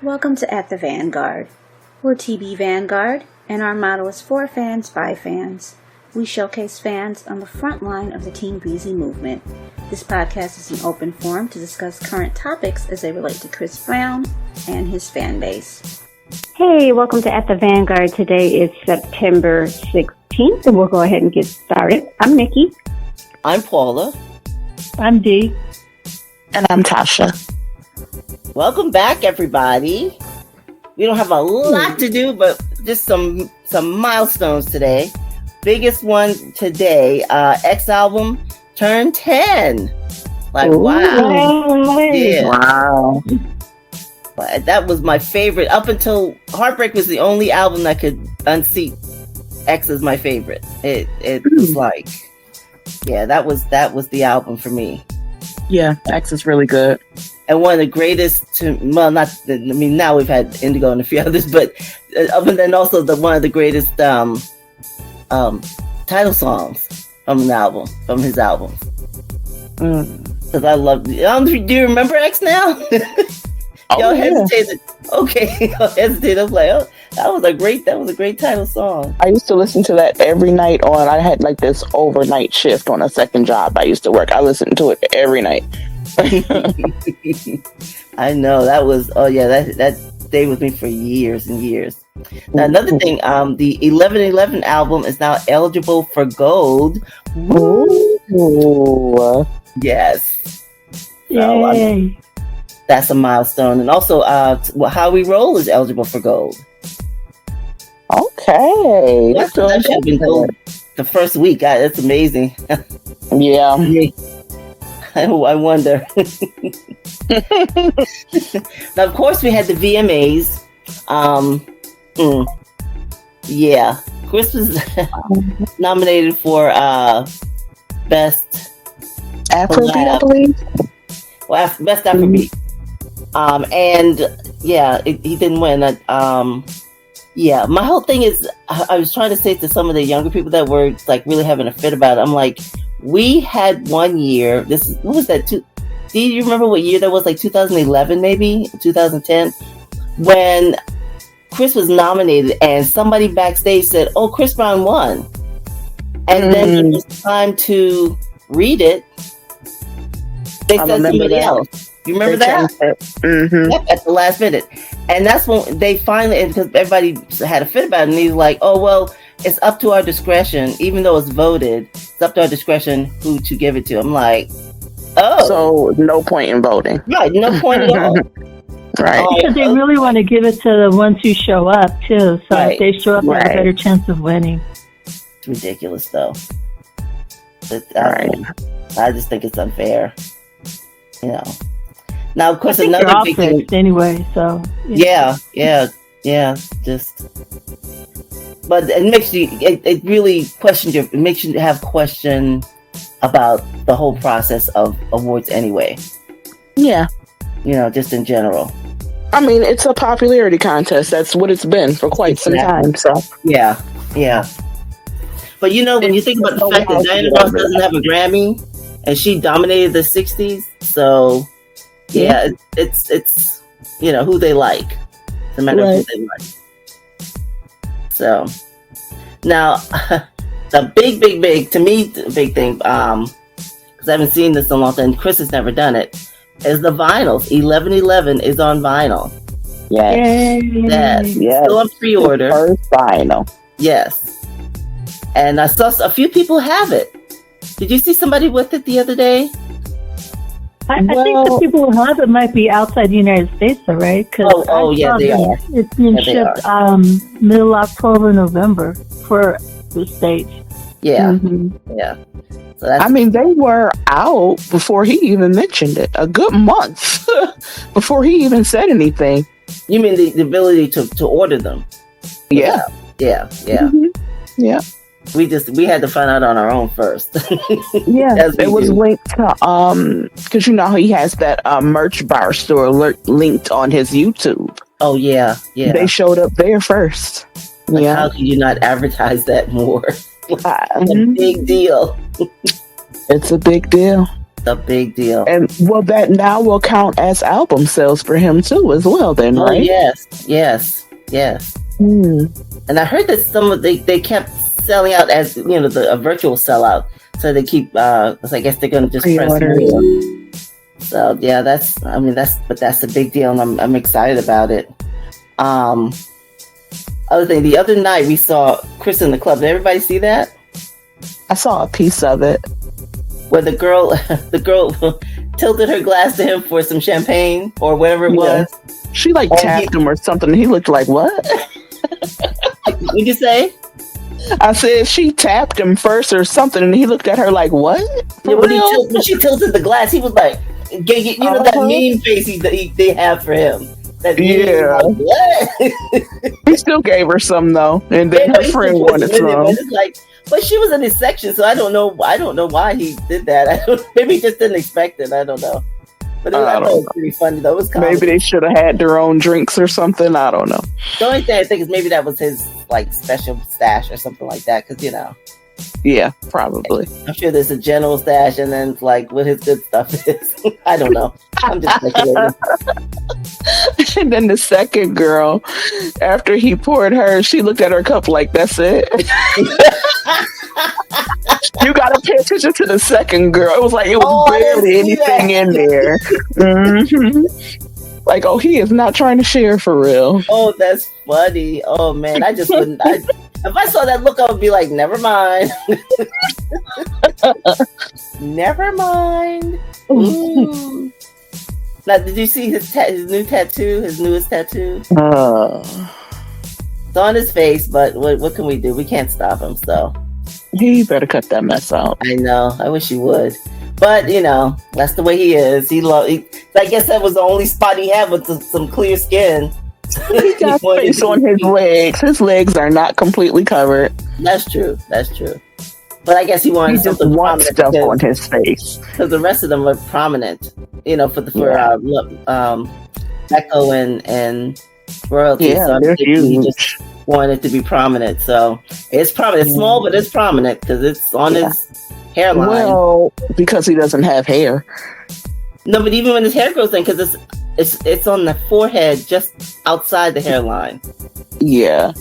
Welcome to At the Vanguard. We're TB Vanguard, and our motto is for fans by fans. We showcase fans on the front line of the Team Breezy movement. This podcast is an open forum to discuss current topics as they relate to Chris Brown and his fan base. Hey, welcome to At the Vanguard. Today is September 16th, and we'll go ahead and get started. I'm Nikki. I'm Paula. I'm Dee. And I'm Tasha. Welcome back, everybody. We don't have a lot to do, but just some milestones today. Biggest one today, X album turned 10. Like, Ooh, wow. Yeah. Wow. But that was my favorite. Up until Heartbreak was the only album that could unseat X as my favorite. It was like, yeah, that was the album for me. Yeah, X is really good. And one of the greatest, now we've had Indigo and a few others, but other than also one of the greatest title songs from his albums. Because I love, do you remember X now? Y'all hesitated. Okay, y'all hesitated. I was like, oh, that was a great title song. I used to listen to that every night I had like this overnight shift on a second job I used to work. I listened to it every night. I know that stayed with me for years and years. Now, another thing, the 11/11 album is now eligible for gold. Ooh. Yes. Yay. That's a milestone. And also, How We Roll is eligible for gold. Okay. That should have been gold the first week. That's amazing. Yeah. I wonder. Now, of course, we had the VMAs. Yeah. Chris was nominated for Best Afrobeat, I believe. Well, Best Afrobeat. And yeah, he didn't win. Yeah, my whole thing is, I was trying to say to some of the younger people that were like really having a fit about it. I'm like, we had one year. What was that? Do you remember what year that was? Like 2011, maybe 2010, when Chris was nominated, and somebody backstage said, "Oh, Chris Brown won," and then when it was time to read it, they said somebody else. You remember that? Mm-hmm. Yep, at the last minute. And that's when they finally, because everybody had a fit about it, and he's like, oh, well, it's up to our discretion. Even though it's voted, it's up to our discretion who to give it to. I'm like, oh. So, no point in voting. Right, no point at all. Right. Because they really want to give it to the ones who show up, too. So if they show up, they have a better chance of winning. It's ridiculous, though. I just think it's unfair. You know. Now, of course, another big thing. Anyway, so yeah. Just, but it makes you. It really questions you. It makes you have question about the whole process of awards, anyway. Yeah. You know, just in general. I mean, it's a popularity contest. That's what it's been for quite some time. So yeah. But you know, when you think about the fact that Diana Ross doesn't have a Grammy, and she dominated the '60s, so. Yeah, it's you know who they like. It's a matter of who they like. So now the big to me the big thing, because I haven't seen this in a long time. Chris has never done it. Is the vinyls. 11/11 is on vinyl. Yes. Still on pre-order. First vinyl. Yes. And I saw a few people have it. Did you see somebody with it the other day? I think the people who have it might be outside the United States, though, right? They are. It's being shipped middle October, November for the States. Yeah, yeah. So that's, they were out before he even mentioned it. A good month before he even said anything. You mean the ability to order them? Yeah. Yeah. Mm-hmm. Yeah. We had to find out on our own first. Yeah, it was linked to because you know he has that merch bar store linked on his YouTube. Oh yeah. They showed up there first. Like, how can you not advertise that more? It's a big deal. It's a big deal. a big deal. And well, that now will count as album sales for him too, as well. Then, right? Yes. And I heard that some of they kept selling out as a virtual sellout. So they keep. I guess they're going to just press more. So yeah, that's a big deal, and I'm excited about it. Other thing, the other night we saw Chris in the Club. Did everybody see that? I saw a piece of it where the girl tilted her glass to him for some champagne or whatever it was. She tapped him or something. And he looked like, what? What'd you say? I said she tapped him first or something, and he looked at her like, what? When she tilted the glass, he was like, that mean face they have for him. Yeah. Like, what? He still gave her some though, and then her friend wanted some. But she was in his section, so I don't know why he did that. Maybe he just didn't expect it. I don't know. But I thought it was pretty funny though. It was maybe they should have had their own drinks or something. I don't know. The only thing I think is maybe that was his special stash or something like that, because Yeah, probably. I'm sure there's a general stash, and then what his good stuff is. I don't know. I'm just speculating. And then the second girl, after he poured her, she looked at her cup like, that's it. You gotta pay attention to the second girl. It was like it was barely anything in there. Like, he is not trying to share for real. Oh, that's funny. Oh man, I just wouldn't. If I saw that look, I would be like, never mind. Never mind. Ooh. Now, did you see his new tattoo? His newest tattoo? It's on his face, but what can we do? We can't stop him, so. He better cut that mess out. I know. I wish he would. But, that's the way he is. I guess that was the only spot he had with some clear skin. He got face on his legs. His legs are not completely covered. That's true. But I guess he wanted something prominent stuff on his face. Because the rest of them are prominent, for Echo and Royalty. Yeah, so they're huge. He just wanted it to be prominent. So it's prominent. It's small, but it's prominent because it's on his hairline. Well, because he doesn't have hair. No, but even when his hair grows in, because it's on the forehead, just outside the hairline. Yeah,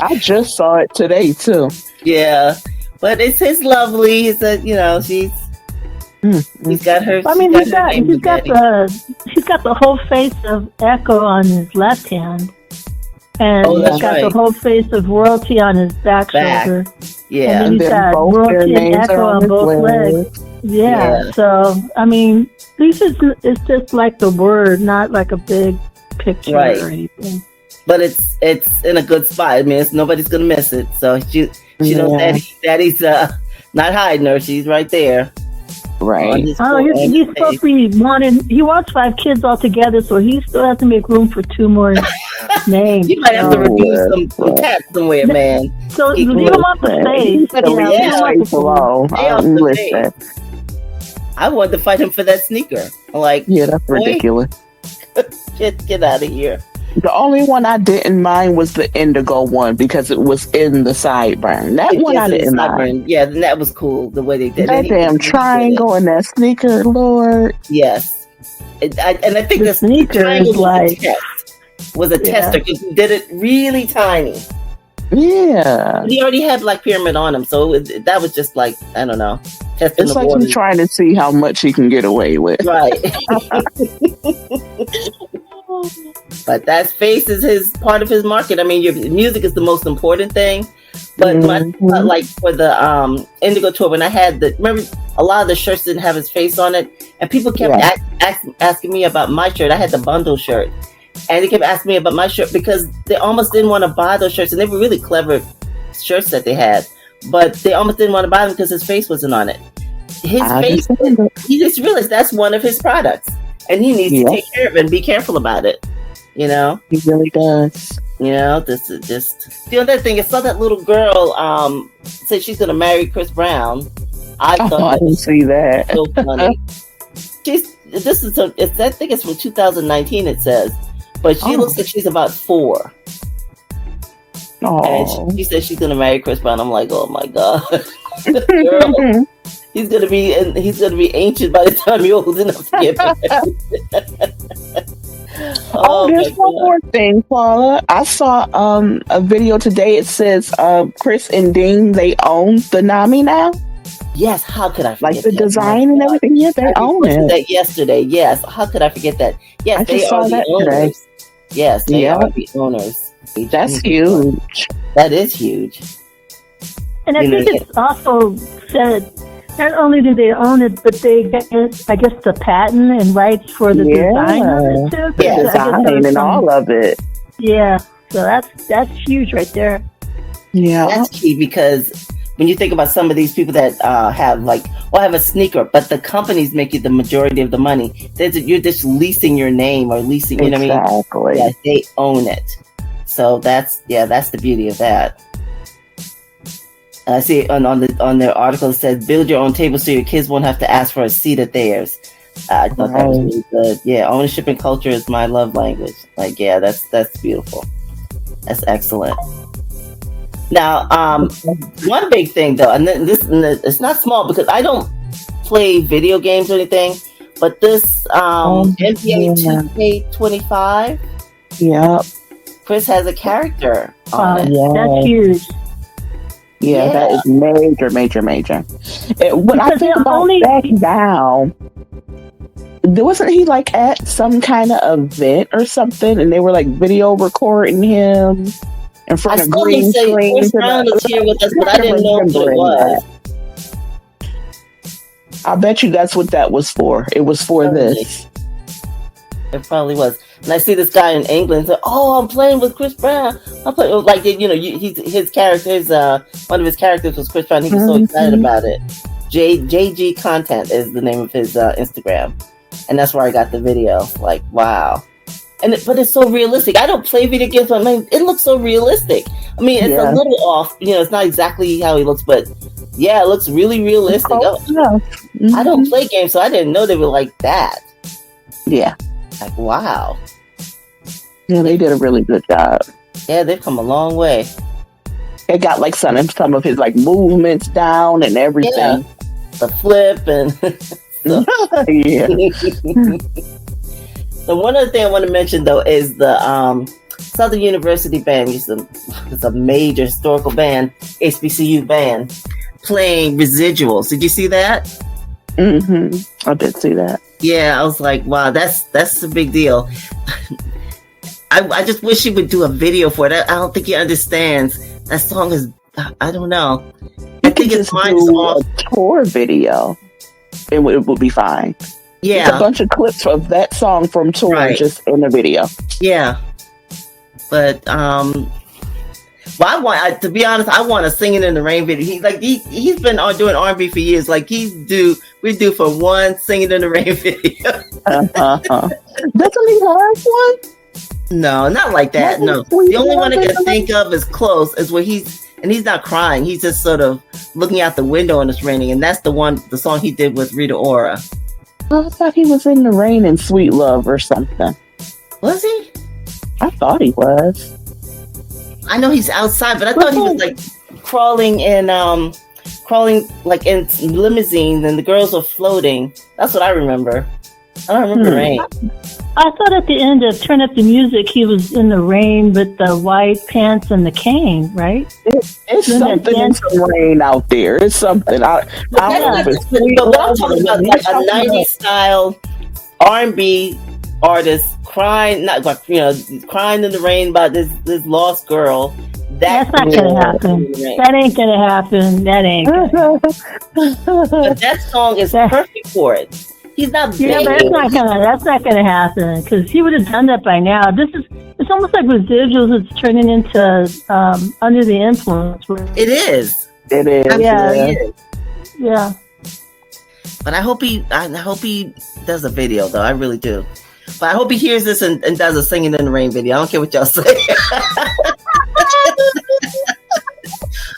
I just saw it today too. Yeah, but it's his lovely. He said, she's got her. I mean, he's got the whole face of Echo on his left hand, and he's got the whole face of Royalty on his back shoulder. Yeah, and then he's got Royalty and Echo on both legs. Yeah, so I mean, it's just like the word, not like a big picture or anything. But it's in a good spot. I mean, nobody's gonna miss it. So she knows Daddy's not hiding her. She's right there. Right. He's supposed to be wanting. He wants 5 kids altogether, so he still has to make room for 2 more names. You might have to reduce some cats somewhere, man. So leave him off the stage. I wanted to fight him for that sneaker. That's ridiculous. Get out of here. The only one I didn't mind was the indigo one because it was in the sideburn. That one I didn't mind. Yeah, and that was cool the way they did that it. That damn triangle and that sneaker, Lord. Yes. And I think the sneaker was a tester because he did it really tiny. Yeah. But he already had Black Pyramid on him, so that was just I don't know. Testing it's like he's trying to see how much he can get away with. Right. But that face is his part of his market. I mean, your music is the most important thing. But for the Indigo tour, when I had remember a lot of the shirts didn't have his face on it, and people kept asking me about my shirt. I had the bundle shirt, and they kept asking me about my shirt because they almost didn't want to buy those shirts, and they were really clever shirts that they had, but they almost didn't want to buy them because his face wasn't on it. He just realized that's one of his products. And he needs to take care of it and be careful about it. He really does. This is just the other thing. I saw that little girl say she's going to marry Chris Brown. I didn't see that. So funny. I think it's from 2019. It says, but she looks like she's about 4. And she said she's going to marry Chris Brown. I'm like, oh my god, girl. He's gonna be ancient by the time you're old enough to get married. There's one more thing, Paula. I saw a video today. It says Chris and Dean, they own the NAMI now. Yes, how could I forget like the that? design and everything? Yeah, they own it. That yesterday, yes. How could I forget that? Yes, they are the owners. Yes, they are the owners. That's huge. That is huge. And I think it's also said, not only do they own it, but they get, I guess, the patent and rights for the design of it too. Yeah, design and all of it. Yeah, so that's huge right there. Yeah, that's key because when you think about some of these people that have have a sneaker, but the companies make you the majority of the money. You're just leasing your name or leasing, you know what I mean? Exactly. Yeah, they own it. So that's the beauty of that. I see on their article it says, build your own table so your kids won't have to ask for a seat at theirs. I thought that was really good. Yeah, ownership and culture is my love language. That's beautiful. That's excellent. Now, one big thing though, and this it's not small because I don't play video games or anything, but this NBA 2K25, Chris has a character on it. That's huge. Yeah, that is major. When I think about back now, wasn't he at some kind of event or something, and they were video recording him in front of green screen? Chris Brown is here with us, but I didn't know what it was. I bet you that's what that was for. It was for this. It probably was. And I see this guy in England say, "Oh, I'm playing with Chris Brown. I'm playing his character. One of his characters was Chris Brown. He was so excited about it. JG Content is the name of his Instagram, and that's where I got the video. Wow, but it's so realistic. I don't play video games, but it looks so realistic. I mean, it's a little off. It's not exactly how he looks, but yeah, it looks really realistic. I don't play games, so I didn't know they were like that. Yeah. Wow. Yeah, they did a really good job. Yeah, they've come a long way. They got some of his movements down and everything. Yeah. The flip and So one other thing I want to mention though is the Southern University band. It's a major historical band, HBCU band, playing Residuals. Did you see that? I did see that. Yeah, I was like, wow, that's a big deal. I just wish he would do a video for it. I don't think he understands. That song is, I don't know. I think his mind's off. A tour video, it would be fine. Yeah, it's a bunch of clips of that song from tour just in the video. Yeah, but to be honest, I want a Singing in the Rain video. He's been doing R&B for years. We're due for one Singing in the Rain video. Doesn't he have one? No, not like that. No, the only one I can think of is Close, is where he's not crying. He's just sort of looking out the window and it's raining, and that's the song he did with Rita Ora. I thought he was in the rain in Sweet Love or something. Was he? I thought he was. I know he's outside, but I thought he was crawling in limousines and the girls were floating. That's what I remember. I don't remember rain. I thought at the end of Turn Up the Music, he was in the rain with the white pants and the cane, right? It's something in some rain out there. It's something. I don't know if it's but I'm talking about a 90s style R&B artist crying, crying in the rain about this lost girl. That's not gonna happen. That ain't gonna happen. That ain't. But that song is perfect for it. He's not. Yeah, but that's not gonna happen because he would have done that by now. It's almost like Residuals. It's turning into Under the Influence. It is. It is. Yeah. But I hope he does a video though. I really do. But I hope he hears this and does a Singing in the Rain video. I don't care what y'all say.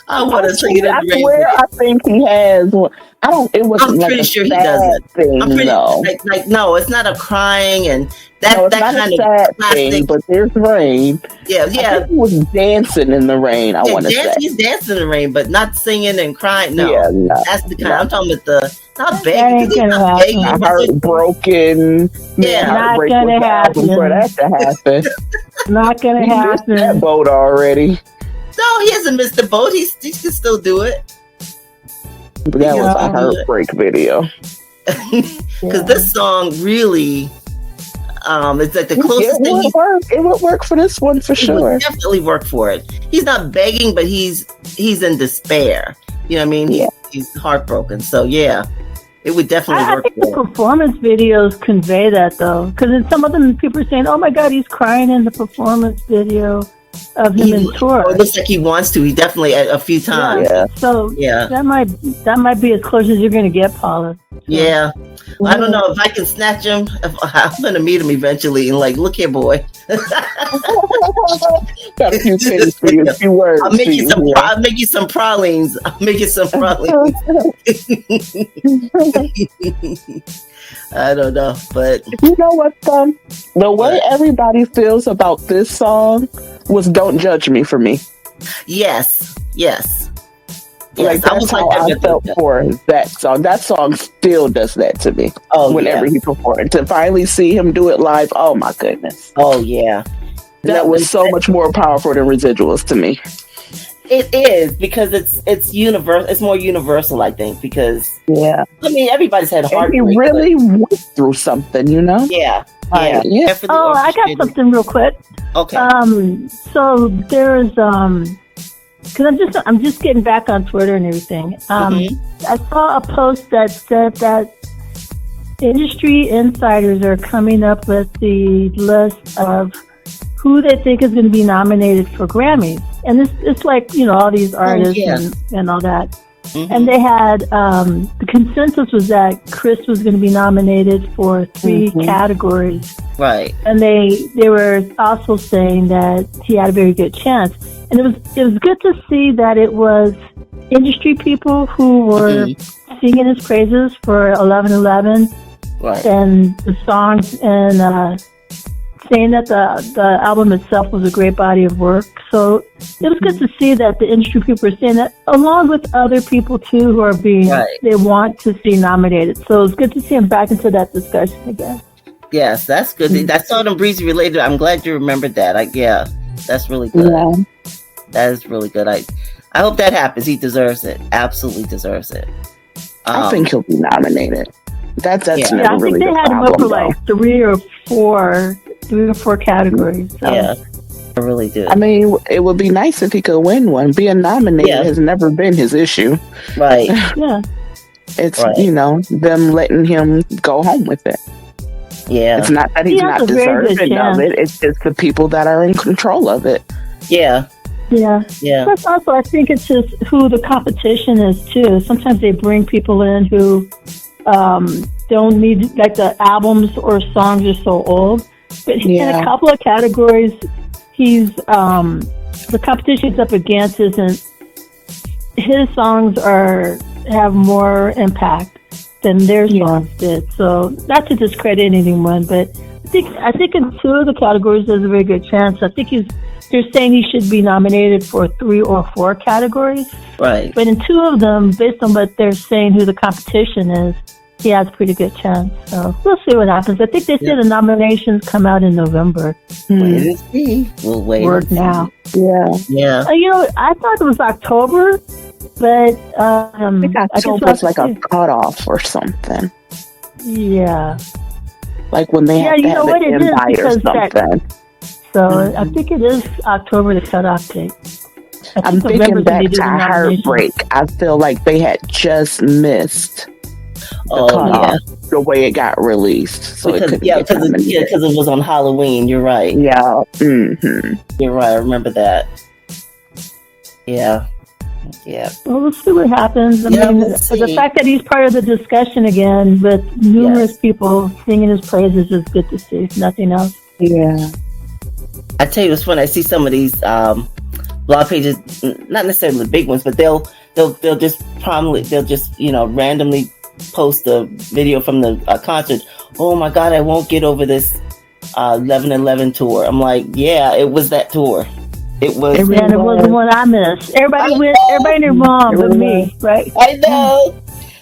I want to sing it in I the rain. swear, I think he has. I don't. It wasn't I'm like pretty a sure he sad does it. thing, I'm pretty though. like no, it's not a crying and that No, it's that not kind a sad of classic. thing, but there's rain. Yeah, I yeah. think he was dancing in the rain. I want to say. He's dancing in the rain, but not singing and crying. No, Yeah, no, that's the kind. no. I'm talking about the not That begging. ain't 'Cause he's gonna not happen. begging. A heartbroken, Yeah. man, Not heartbreak gonna was the album for happen. that to happen. Not gonna He missed that happen. boat already. No, he hasn't missed the boat. He can still do it. But that was Yeah. a heartbreak video. Because this song really, it's like the closest thing. It would work for this one for It sure. would definitely work for it. He's not begging, but he's in despair. You know what I mean? Yeah. He's heartbroken. So yeah, it would definitely I work think the for him. performance videos convey that though, because in some of them people are saying, "Oh my God, he's crying in the performance video of him in tour." It looks like he wants to. He definitely a few times. Yeah. So Yeah. that might be as close as you're going to get, Paula. So, Yeah. I don't know if I can snatch him. I'm gonna meet him eventually and like, look here, boy. Got a few things for you, a few words. I'll make for you some. here. I'll make you some pralines. I don't know, but You know what, the way everybody feels about this song was "Don't Judge Me" for me. yes. Like I was that's how like I that. felt for that song. That song still does that to me. Oh Whenever yeah. he performed, to finally see him do it live, oh my goodness, Oh yeah. that was so much more powerful than Residuals to me. It is because it's universal. It's more universal, I think, because Yeah, I mean everybody's had a and heartbreak. he really went through something, you know. Yeah. Yeah. Definitely Oh, I got orchestrated. something real quick. Okay. So there's because I'm just getting back on Twitter and everything. I saw a post that said that industry insiders are coming up with the list of who they think is going to be nominated for Grammys, and it's like all these artists and all that. Mhm. And they had the consensus was that Chris was going to be nominated for 3 categories. Right. And they were also saying that he had a very good chance. And it was good to see that it was industry people who were singing his praises for 11:11 Right. and the songs and saying that the album itself was a great body of work. So it was good to see that the industry people were saying that, along with other people too who are being they want to see nominated. So it's good to see him back into that discussion again. Yes, that's good. That's all them Breezy related. I'm glad you remembered that. That's really good. Yeah. That is really good. I hope that happens. He deserves it. Absolutely deserves it. I think he'll be nominated. That's Yeah. never I really think they the had him up problem, for though. like three or four categories. So. Yeah, I really do. I mean, it would be nice if he could win one. Being nominated has never been his issue. Right. Yeah. It's them letting him go home with it. Yeah. It's not that he's not deserving of it. It's just the people that are in control of it. Yeah. Yeah. Yeah. Plus, also, I think it's just who the competition is too. Sometimes they bring people in who don't need, like, the albums or songs are so old. But in a couple of categories, he's the competition he's up against isn't. His songs have more impact than their songs did. So not to discredit anyone, but I think in 2 of the categories there's a very good chance. I think they're saying he should be nominated for 3 or 4 categories. Right. But in 2 of them, based on what they're saying, who the competition is, he has a pretty good chance. So we'll see what happens. I think they said the nominations come out in November. Wait and see. We'll wait. Word now. Yeah. Yeah. I thought it was October, but I think October's like a cutoff or something. Yeah. Like when they have to have an invite or something. So I think it is October, the cutoff date. I'm thinking back to Heartbreak. I feel like they had just missed the cutoff, the way it got released. So because it was on Halloween. You're right. Yeah. Mm-hmm. You're right. I remember that. Yeah. Yeah. Well, we'll see what happens. I mean, the fact that he's part of the discussion again with numerous people singing his praises is good to see, if nothing else. Yeah. I tell you, it's when I see some of these blog pages, not necessarily the big ones, but they'll just randomly post a video from the concert. Oh my God, I won't get over this 11/11 tour. I'm like, yeah, it was that tour. It was. And it was the one I missed. Everybody and their mom but me, right? I know.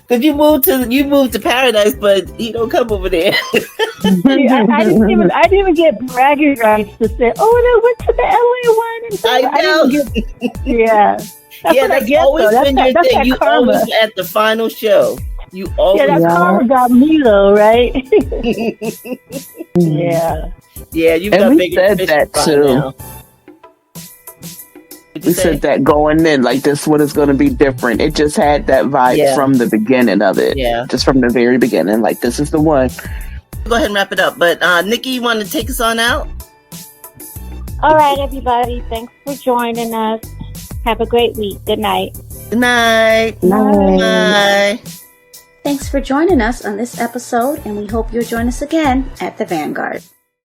Cause you moved to Paradise, but you don't come over there. See, I didn't even get bragging rights to say, oh, and I went to the LA one. And so I know. That's always been your thing. You always at the final show. You always. Yeah, that karma got me though, right? Yeah. Yeah, you've got bigger fish to fry now. We said that going in, like this one is going to be different. It just had that vibe from the beginning of it. Yeah. Just from the very beginning. Like, this is the one. Go ahead and wrap it up. But, Nikki, you want to take us on out? All right, everybody. Thanks for joining us. Have a great week. Good night. Good night. Bye. Bye. Thanks for joining us on this episode, and we hope you'll join us again at the Vanguard.